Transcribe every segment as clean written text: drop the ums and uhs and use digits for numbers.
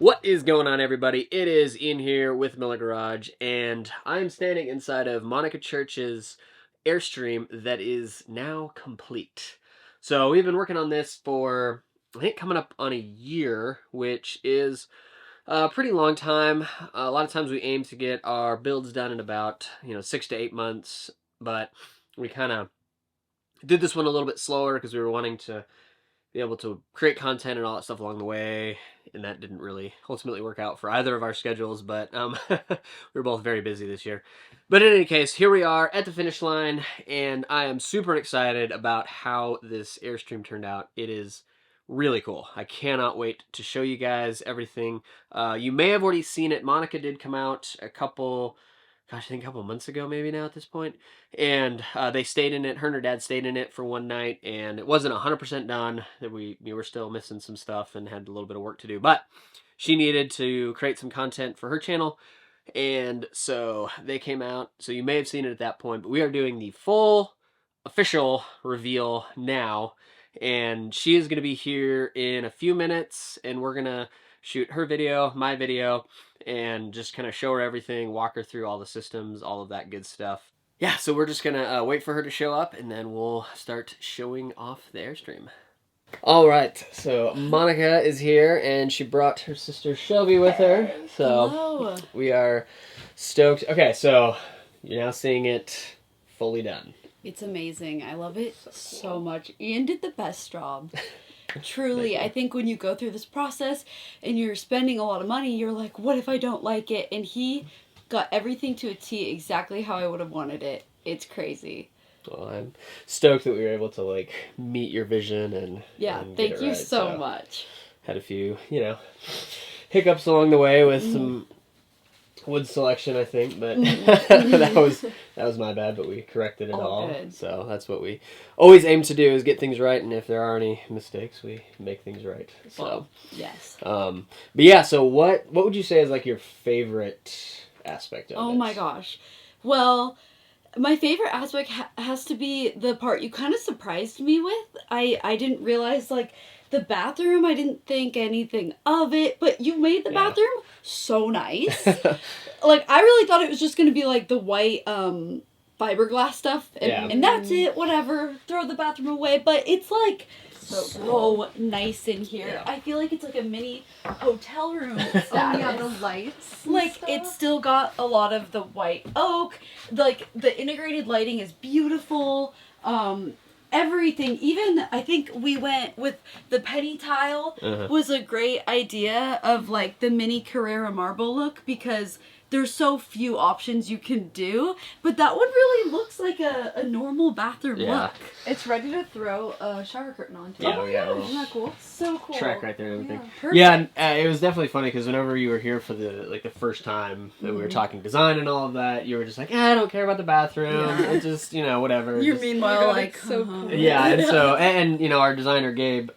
What is going on, everybody? It is Ian here with Miller Garage, and I'm standing inside of Monica Church's Airstream that is now complete. So we've been working on this for, I think, coming up on a year, which is a pretty long time. A lot of times we aim to get our builds done in about, 6 to 8 months, but we kind of did this one a little bit slower because we were wanting to be able to create content and all that stuff along the way, and that didn't really ultimately work out for either of our schedules, but we were both very busy this year. But in any case, here we are at the finish line, and I am super excited about how this Airstream turned out. It is really cool. I cannot wait to show you guys everything. You may have already seen it. Monica did come out I think a couple months ago maybe now at this point. And they stayed in it. Her and her dad stayed in it for one night, and it wasn't 100% done. We were still missing some stuff and had a little bit of work to do. But she needed to create some content for her channel, and so they came out. So you may have seen it at that point, but we are doing the full official reveal now. And she is going to be here in a few minutes, and we're going to shoot her video, my video, and just kind of show her everything, walk her through all the systems, all of that good stuff. Yeah, so we're just going to wait for her to show up, and then we'll start showing off the Airstream. All right, so Monica is here, and she brought her sister Shelby with her. So hello. We are stoked. Okay, so you're now seeing it fully done. It's amazing. I love it so much. Ian did the best job. Truly, I think when you go through this process and you're spending a lot of money, you're like, what if I don't like it? And he got everything to a T exactly how I would have wanted it. It's crazy. Well, I'm stoked that we were able to meet your vision and thank you so much. Had a few, hiccups along the way with some wood selection, I think, but that was my bad, but we corrected it all. Good. So that's what we always aim to do, is get things right, and if there are any mistakes, we make things right. So yes. But yeah, so what would you say is your favorite aspect of it? Oh my gosh. Well, my favorite aspect has to be the part you kind of surprised me with. I didn't realize the bathroom, I didn't think anything of it, but you made the bathroom so nice. I really thought it was just going to be the white fiberglass stuff, and that's it, whatever, throw the bathroom away, but it's so nice in here. Yeah. I feel like it's a mini hotel room. The lights. It's still got a lot of the white oak. The integrated lighting is beautiful. Everything, even I think we went with the penny tile was a great idea of the mini Carrera marble look, because there's so few options you can do, but that one really looks like a normal bathroom look. It's ready to throw a shower curtain on too. Isn't that cool? So cool. Track right there and everything. Yeah, it was definitely funny because whenever you were here for the first time that we were talking design and all of that, you were just I don't care about the bathroom. It's just whatever. You're meanwhile so cool. Yeah, and so our designer Gabe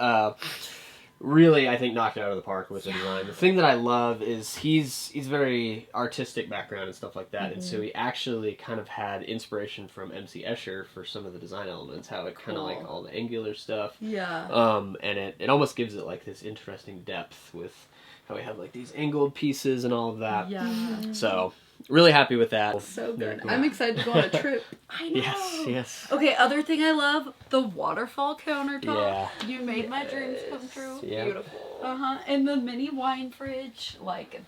really, I think, knocked it out of the park with the design. The thing that I love is he's very artistic background and stuff like that, and so he actually kind of had inspiration from MC Escher for some of the design elements, how it kind of all the angular stuff. Yeah. And it almost gives it this interesting depth with how we have these angled pieces and all of that. Yeah. So really happy with that. So good. Cool. I'm excited to go on a trip. I know. Yes. Okay, other thing I love, the waterfall countertop. Yeah. You made my dreams come true. Yeah. Beautiful. And the mini wine fridge,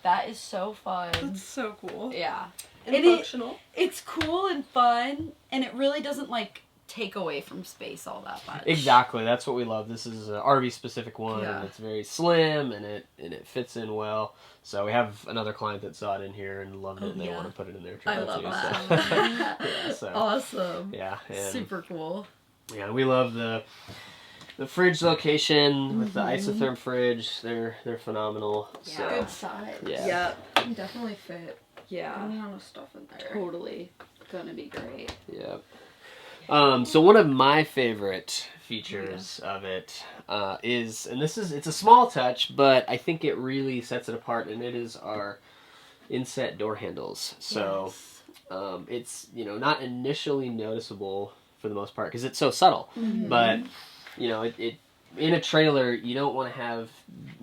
that is so fun. That's so cool. Yeah. And functional. It's cool and fun, and it really doesn't take away from space all that much. Exactly, that's what we love. This is an RV specific one, Yeah. and it's very slim, and it fits in well. So we have another client that saw it in here and loved it, and they want to put it in their trailer I love too. that. So Awesome. Yeah, and, super cool. Yeah, we love the fridge location with the isotherm fridge. They're phenomenal. Yeah. So, Good size. Yeah. Yep. Can definitely fit. Yeah. A ton of stuff in there. Totally gonna be great. Yep. So one of my favorite features of it is, and it's a small touch, but I think it really sets it apart, and it is our inset door handles. So it's not initially noticeable for the most part because it's so subtle, but it in a trailer, you don't want to have,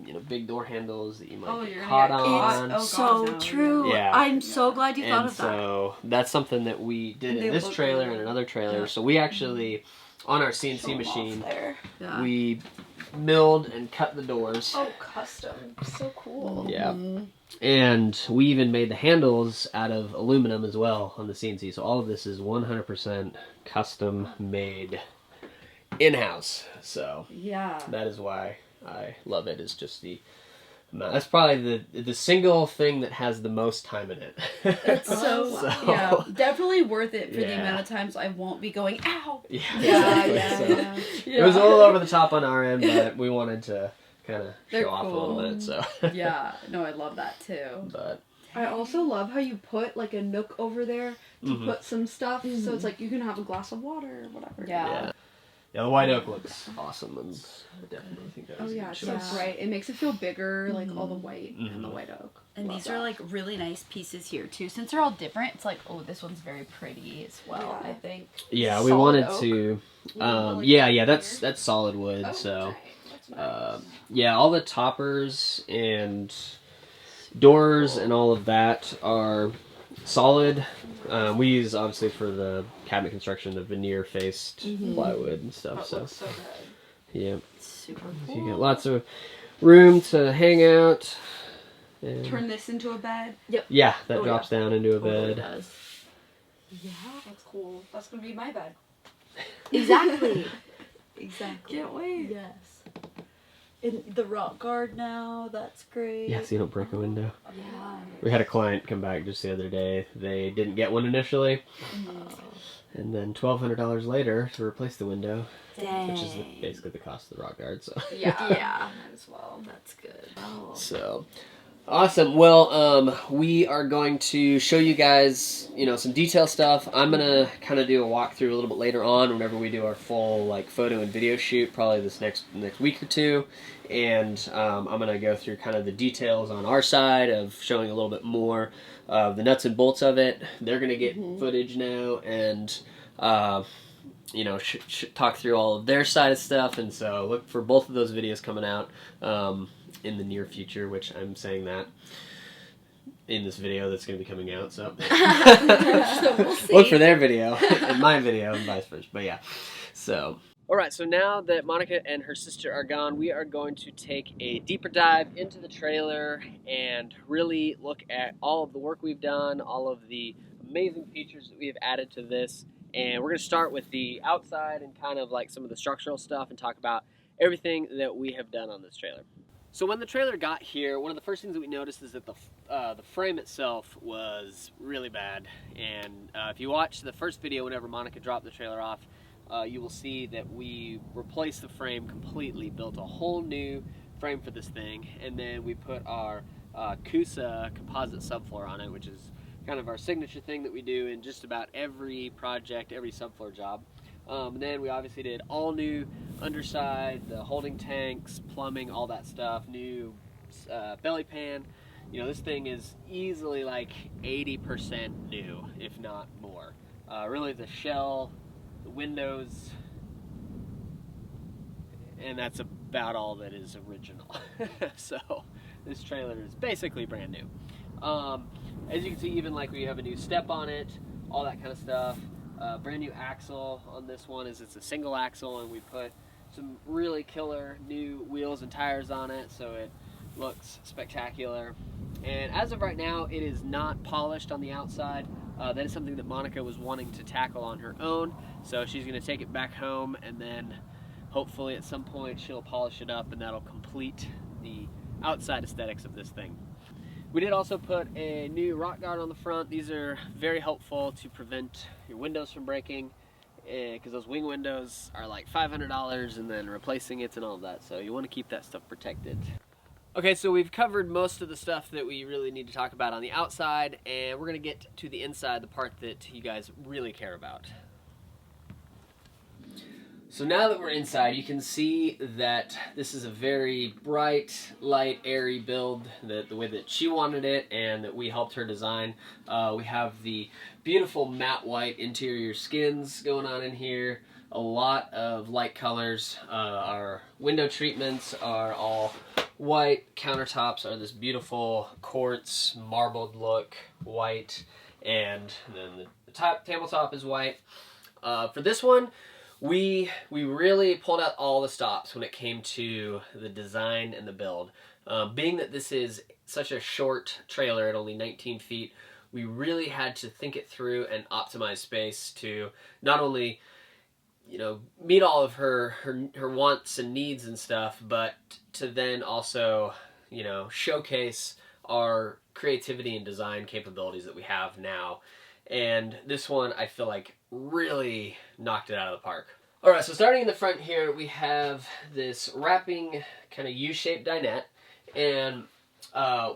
you know, big door handles that you might get you're caught gonna get on. caught. It's Oh, so God, no. true. Yeah. I'm so glad you thought And of that. so that's something that we did And in they this look trailer really and another trailer. Yeah. So we actually, on our Show CNC 'em off machine, there. Yeah. we milled and cut the doors. Oh, custom. So cool. Yeah. Mhm. And we even made the handles out of aluminum as well on the CNC. So all of this is 100% custom made in-house. So Yeah. that is why I love it, is just the amount. That's probably the single thing that has the most time in it. It's so, yeah, definitely worth it for the Yeah. amount of times I won't be going, ow! Yeah, Yeah, exactly. yeah, So yeah. it was a little over the top on our end, but we wanted to kind of They're show off a little cool. bit. So Yeah, no, I love that too. but I also love how you put like a nook over there to Mhm. put some stuff, so it's like you can have a glass of water or whatever. Yeah. yeah, the white oak looks awesome, and I definitely think that Oh was a yeah, good it's so choice. bright. It makes it feel bigger, like all the Mhm. white Mhm. and the white oak. And Love these are that. like really nice pieces here too. Since they're all different, it's like, oh, this one's very pretty as well, Yeah. I think. Yeah, we Solid wanted oak? to. Like Yeah, that yeah, that's here? solid wood. Oh, So, dang, that's nice. yeah, all the toppers and doors and all of that are solid. We use obviously for the cabinet construction the veneer faced plywood and stuff. That So looks so good. yeah, Super so cool. you get lots of room to hang out. And Turn this into a bed. yeah, that Oh, drops down into a Totally bed. does. Yeah, that's cool. That's gonna be my bed. Exactly. Exactly. Can't wait. Yes. And the rock guard now, that's great. Yeah, so you don't break a window. Yeah. We had a client come back just the other day. They didn't get one initially, Mhm. and then $1,200 later to replace the window, Dang. which is basically the cost of the rock guard. So, Yeah. Yeah. Might as well. That's good. Oh. so awesome. Well, we are going to show you guys, you know, some detail stuff. I'm gonna kind of do a walkthrough a little bit later on, whenever we do our full like photo and video shoot, probably this next week or two. And I'm gonna go through kind of the details on our side of showing a little bit more of the nuts and bolts of it. They're gonna get footage now, and you know, talk through all of their side of stuff. And so look for both of those videos coming out in the near future, which I'm saying that in this video that's going to be coming out. So, So we'll see. look for their video and my video and vice versa. But yeah, so. All right, so now that Monica and her sister are gone, we are going to take a deeper dive into the trailer and really look at all of the work we've done, all of the amazing features that we have added to this. And we're going to start with the outside and kind of like some of the structural stuff and talk about everything that we have done on this trailer. So when the trailer got here, one of the first things that we noticed is that the frame itself was really bad. And if you watch the first video whenever Monica dropped the trailer off, you will see that we replaced the frame completely, built a whole new frame for this thing, and then we put our Kusa composite subfloor on it, which is kind of our signature thing that we do in just about every project, every subfloor job. And then we obviously did all new underside, the holding tanks, plumbing, all that stuff, new belly pan. You know, this thing is easily like 80% new, if not more. Really the shell, the windows, and that's about all that is original. So this trailer is basically brand new. As you can see, even like we have a new step on it, all that kind of stuff. Brand new axle on this one, is it's a single axle, and we put some really killer new wheels and tires on it, so it looks spectacular. And as of right now, it is not polished on the outside. That is something that Monica was wanting to tackle on her own, so she's going to take it back home, and then hopefully at some point she'll polish it up, and that'll complete the outside aesthetics of this thing. We did also put a new rock guard on the front. These are very helpful to prevent your windows from breaking, because those wing windows are like $500, and then replacing it and all of that, so you want to keep that stuff protected. Okay, so we've covered most of the stuff that we really need to talk about on the outside, and we're going to get to the inside, the part that you guys really care about. So now that we're inside, you can see that this is a very bright, light, airy build, the way that she wanted it and that we helped her design. We have the beautiful matte white interior skins going on in here, a lot of light colors. Our window treatments are all white, countertops are this beautiful quartz marbled look, white, and then the tabletop is white. For this one, we really pulled out all the stops when it came to the design and the build. Being that this is such a short trailer at only 19 feet, we really had to think it through and optimize space to not only, you know, meet all of her wants and needs and stuff, but to then also, you know, showcase our creativity and design capabilities that we have now. And this one, I feel like, really knocked it out of the park. All right, so starting in the front here, we have this wrapping kind of U-shaped dinette, and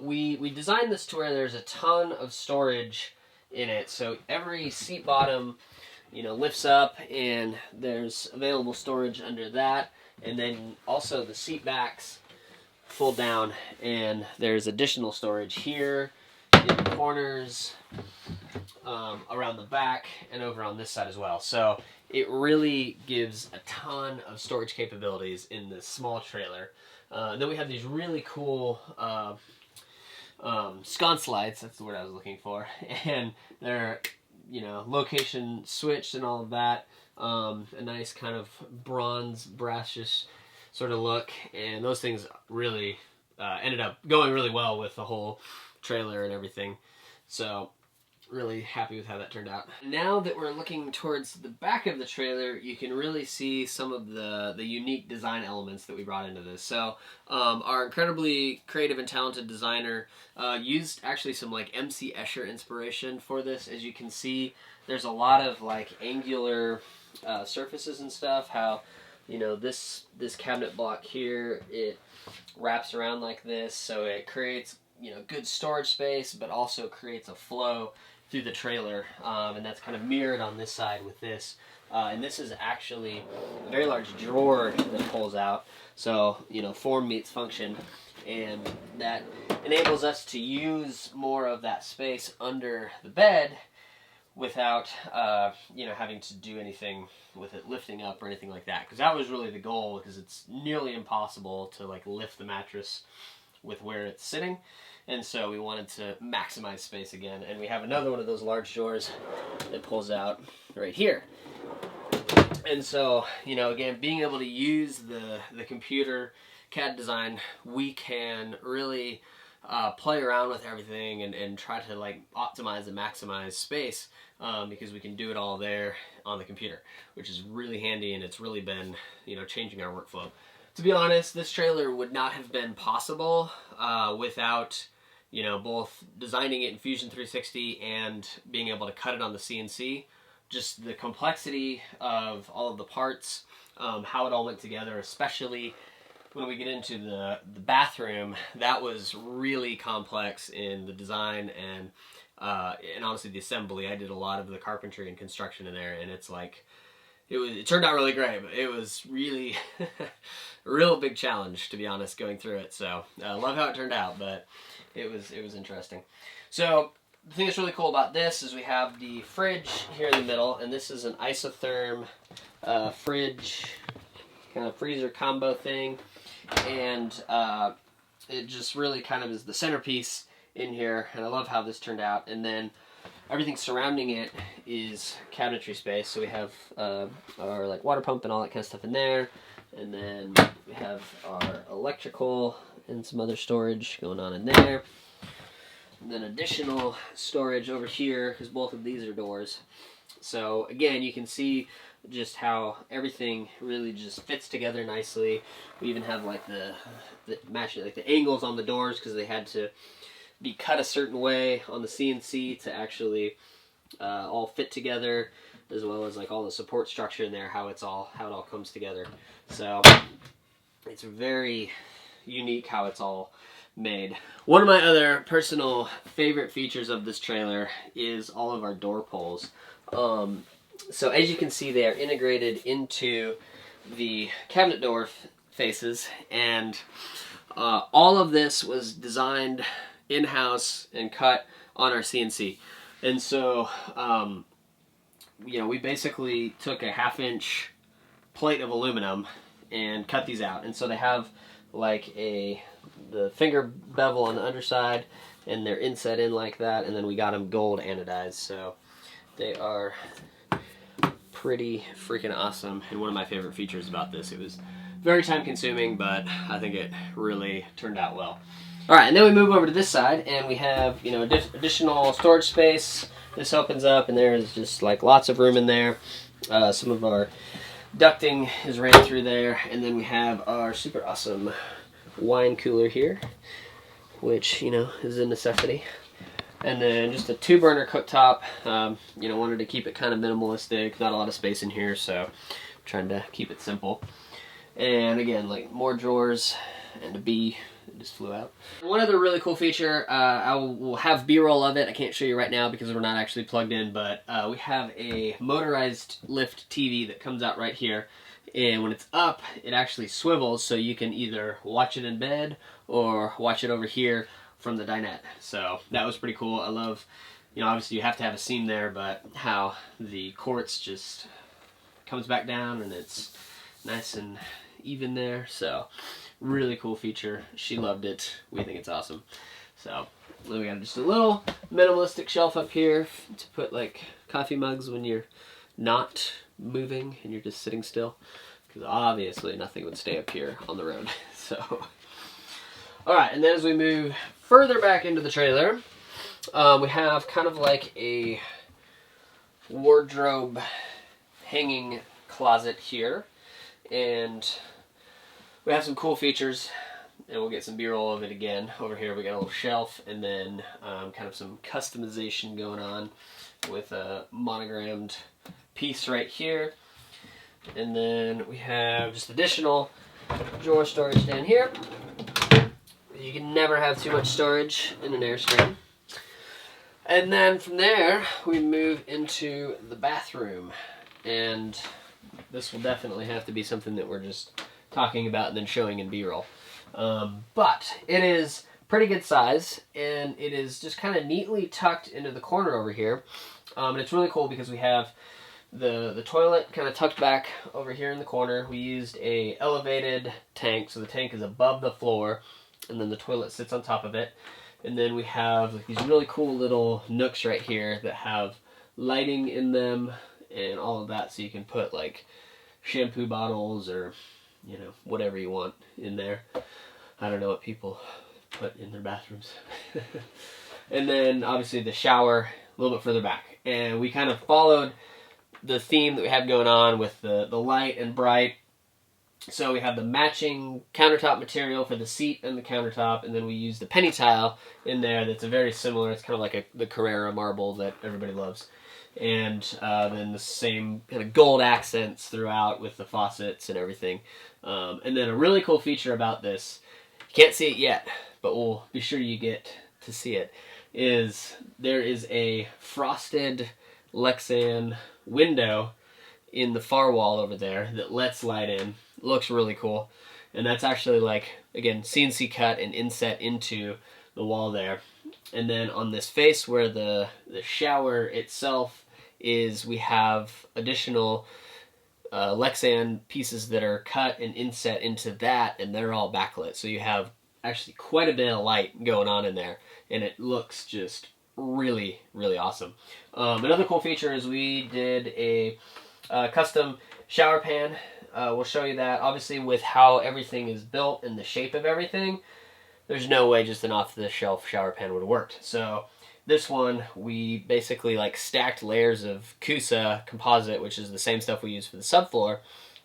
we designed this to where there's a ton of storage in it. So every seat bottom, you know, lifts up, and there's available storage under that, and then also the seat backs fold down, and there's additional storage here in the corners, around the back, and over on this side as well. So it really gives a ton of storage capabilities in this small trailer. Then we have these really cool sconce lights, that's the word I was looking for, and they're, you know, location switched and all of that. A nice kind of bronze, brassish sort of look, and those things really ended up going really well with the whole trailer and everything. So really happy with how that turned out. Now that we're looking towards the back of the trailer, you can really see some of the unique design elements that we brought into this. So our incredibly creative and talented designer used actually some like MC Escher inspiration for this. As you can see, there's a lot of like angular surfaces and stuff. How, you know, this cabinet block here, it wraps around like this, so it creates, you know, good storage space, but also creates a flow through the trailer, and that's kind of mirrored on this side with this. And this is actually a very large drawer that pulls out, so, you know, form meets function, and that enables us to use more of that space under the bed without, you know, having to do anything with it lifting up or anything like that, because that was really the goal, because it's nearly impossible to like lift the mattress with where it's sitting. And so we wanted to maximize space again. And we have another one of those large drawers that pulls out right here. And so, you know, again, being able to use the computer CAD design, we can really play around with everything and try to like optimize and maximize space, because we can do it all there on the computer, which is really handy, and it's really been, you know, changing our workflow. To be honest, this trailer would not have been possible without, you know, both designing it in Fusion 360 and being able to cut it on the CNC. Just the complexity of all of the parts, how it all went together, especially when we get into the bathroom, that was really complex in the design and honestly the assembly. I did a lot of the carpentry and construction in there, and it's like, it turned out really great, but it was really a real big challenge, to be honest, going through it. So I love how it turned out, but it was interesting. So the thing that's really cool about this is we have the fridge here in the middle, and this is an isotherm fridge, kind of freezer combo thing, and it just really kind of is the centerpiece in here, and I love how this turned out. And then everything surrounding it is cabinetry space, so we have our like water pump and all that kind of stuff in there, and then we have our electrical and some other storage going on in there, and then additional storage over here because both of these are doors. So again, you can see just how everything really just fits together nicely. We even have like the matching like the angles on the doors because they had to be cut a certain way on the CNC to actually all fit together, as well as like all the support structure in there, how it all comes together. So it's very unique how it's all made. One of my other personal favorite features of this trailer is all of our door pulls. So as you can see, they are integrated into the cabinet door faces, and all of this was designed in-house and cut on our CNC. And so, you know, we basically took a 1/2-inch plate of aluminum and cut these out. And so they have like the finger bevel on the underside, and they're inset in like that, and then we got them gold anodized. So they are pretty freaking awesome, and one of my favorite features about this. It was very time consuming, but I think it really turned out well. All right, and then we move over to this side, and we have, you know, additional storage space. This opens up, and there's just like lots of room in there. Some of our ducting is ran through there, and then we have our super awesome wine cooler here, which, you know, is a necessity. And then just a 2-burner cooktop. You know, wanted to keep it kind of minimalistic, not a lot of space in here, so I'm trying to keep it simple. And again, like more drawers, and a bee just flew out. One other really cool feature, I will have B-roll of it. I can't show you right now because we're not actually plugged in, but we have a motorized lift TV that comes out right here. And when it's up, it actually swivels, so you can either watch it in bed or watch it over here from the dinette. So that was pretty cool. I love, you know, obviously you have to have a seam there, but how the quartz just comes back down and it's nice and even there. So really cool feature. She loved it. We think it's awesome. So then we got just a little minimalistic shelf up here to put like coffee mugs when you're not moving and you're just sitting still, because obviously nothing would stay up here on the road. So all right, and then as we move further back into the trailer, we have kind of like a wardrobe hanging closet here, and we have some cool features, and we'll get some B-roll of it again. Over here we got a little shelf, and then kind of some customization going on with a monogrammed piece right here. And then we have just additional drawer storage down here. You can never have too much storage in an Airstream. And then from there, we move into the bathroom. And this will definitely have to be something that we're just talking about and then showing in B-roll. But it is pretty good size, and it is just kind of neatly tucked into the corner over here. And it's really cool because we have the toilet kind of tucked back over here in the corner. We used a elevated tank, so the tank is above the floor, and then the toilet sits on top of it. And then we have like these really cool little nooks right here that have lighting in them and all of that, so you can put like shampoo bottles or, you know, whatever you want in there. I don't know what people put in their bathrooms. And then obviously the shower a little bit further back. And we kind of followed the theme that we had going on with the light and bright. So we have the matching countertop material for the seat and the countertop, and then we use the penny tile in there that's a very similar, it's kind of like the Carrara marble that everybody loves. And then the same kind of gold accents throughout with the faucets and everything. And then a really cool feature about this, you can't see it yet, but we'll be sure you get to see it, is there is a frosted Lexan window in the far wall over there that lets light in. It looks really cool. And that's actually like, again, CNC cut and inset into the wall there. And then on this face where the shower itself is, we have additional Lexan pieces that are cut and inset into that, and they're all backlit. So you have actually quite a bit of light going on in there, and it looks just really, really awesome. Another cool feature is we did a custom shower pan. We'll show you that. Obviously, with how everything is built and the shape of everything, there's no way just an off-the-shelf shower pan would have worked. So this one, we basically like stacked layers of Kusa composite, which is the same stuff we use for the subfloor,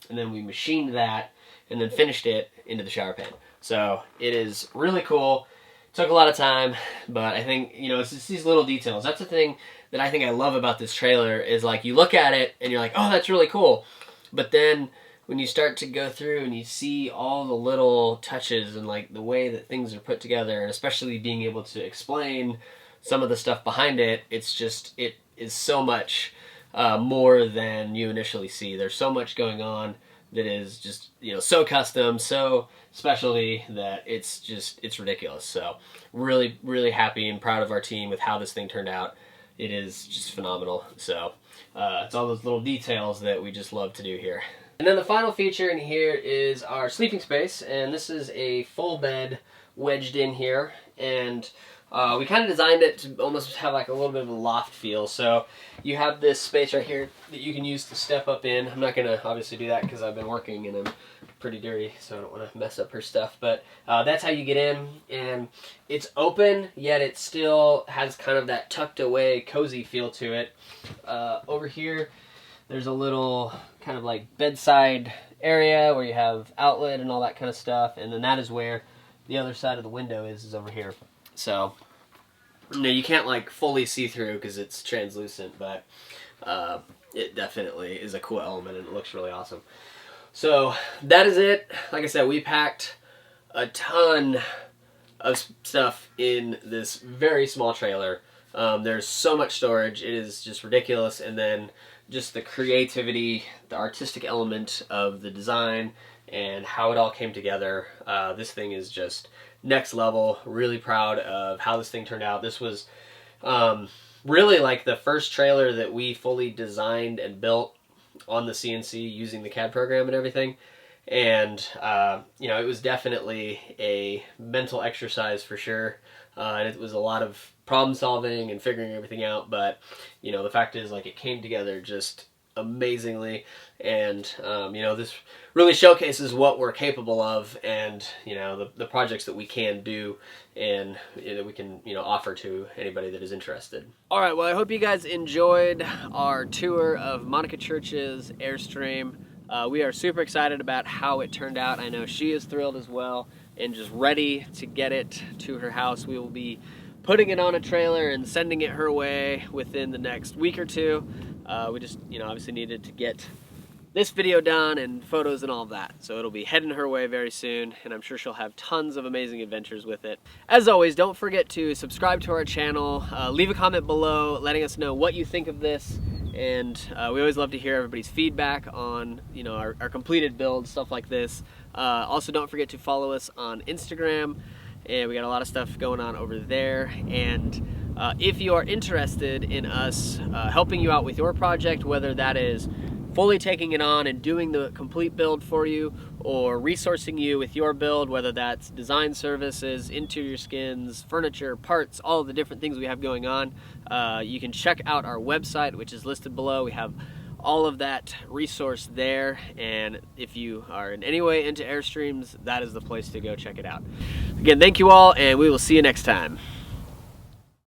and then we machined that and then finished it into the shower pan. So it is really cool. Took a lot of time, but I think, you know, it's just these little details. That's the thing that I think I love about this trailer, is like you look at it and you're like, oh, that's really cool. But then when you start to go through and you see all the little touches and like the way that things are put together, and especially being able to explain some of the stuff behind it, it's just, it is so much more than you initially see. There's so much going on that is just, so custom, so specialty that it's ridiculous. So really, really happy and proud of our team with how this thing turned out. It is just phenomenal. So it's all those little details that we just love to do here. And then the final feature in here is our sleeping space, and this is a full bed wedged in here, and we kind of designed it to almost have like a little bit of a loft feel. So you have this space right here that you can use to step up in. I'm not going to obviously do that because I've been working and I'm pretty dirty, so I don't want to mess up her stuff. But that's how you get in, and it's open, yet it still has kind of that tucked away, cozy feel to it. Over here, there's a little kind of like bedside area where you have outlet and all that kind of stuff, and then that is where the other side of the window is over here. So, you can't like fully see through because it's translucent, but it definitely is a cool element and it looks really awesome. So that is it. Like I said, we packed a ton of stuff in this very small trailer. There's so much storage, it is just ridiculous, and then just the creativity, the artistic element of the design and how it all came together. This thing is just next level. Really proud of how this thing turned out. This was really like the first trailer that we fully designed and built on the CNC using the CAD program and everything. And it was definitely a mental exercise for sure. And it was a lot of problem solving and figuring everything out, but the fact is, like, it came together just amazingly, and this really showcases what we're capable of, and the projects that we can do, and that we can offer to anybody that is interested. All right, well, I hope you guys enjoyed our tour of Monica Church's Airstream. We are super excited about how it turned out. I know she is thrilled as well, and just ready to get it to her house. We will be putting it on a trailer and sending it her way within the next week or two. We just, obviously needed to get this video done and photos and all of that. So it'll be heading her way very soon, and I'm sure she'll have tons of amazing adventures with it. As always, don't forget to subscribe to our channel, leave a comment below letting us know what you think of this, and we always love to hear everybody's feedback on our completed build, stuff like this. Also, don't forget to follow us on Instagram, and we got a lot of stuff going on over there. And if you are interested in us helping you out with your project, whether that is fully taking it on and doing the complete build for you, or resourcing you with your build, whether that's design services, interior skins, furniture, parts, all of the different things we have going on, you can check out our website, which is listed below. We have all of that resource there, and if you are in any way into Airstreams, that is the place to go check it out. Again, thank you all, and we will see you next time.